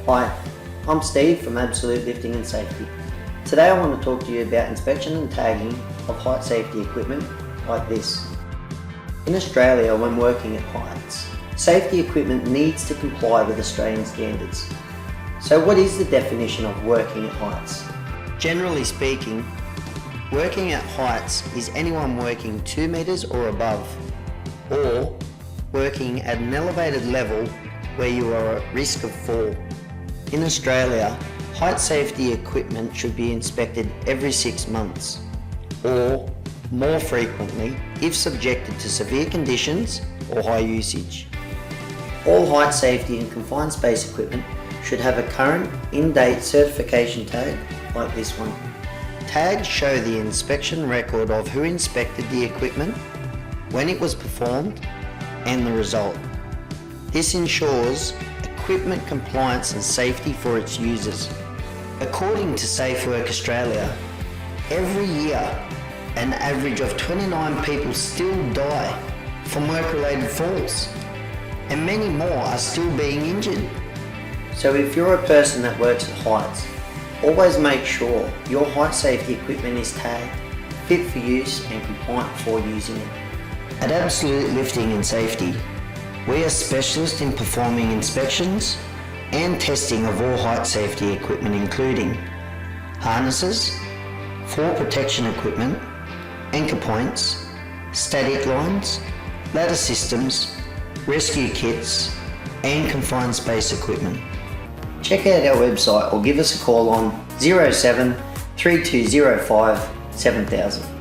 Hi, I'm Steve from Absolute Lifting and Safety. Today I want to talk to you about inspection and tagging of height safety equipment like this. In Australia, when working at heights, safety equipment needs to comply with Australian standards. So what is the definition of working at heights? Generally speaking, working at heights is anyone working 2 meters or above, or working at an elevated level where you are at risk of fall. In Australia, height safety equipment should be inspected every 6 months, or more frequently if subjected to severe conditions or high usage. All height safety and confined space equipment should have a current in-date certification tag like this one. Tags show the inspection record of who inspected the equipment, when it was performed, and the result. This ensures equipment compliance and safety for its users. According to Safe Work Australia, every year an average of 29 people still die from work-related falls, and many more are still being injured. So if you're a person that works at heights, always make sure your height safety equipment is tagged, fit for use and compliant before using it. At Absolute Lifting and Safety, we are specialists in performing inspections and testing of all height safety equipment, including harnesses, fall protection equipment, anchor points, static lines, ladder systems, rescue kits, and confined space equipment. Check out our website or give us a call on 07 3205 7000.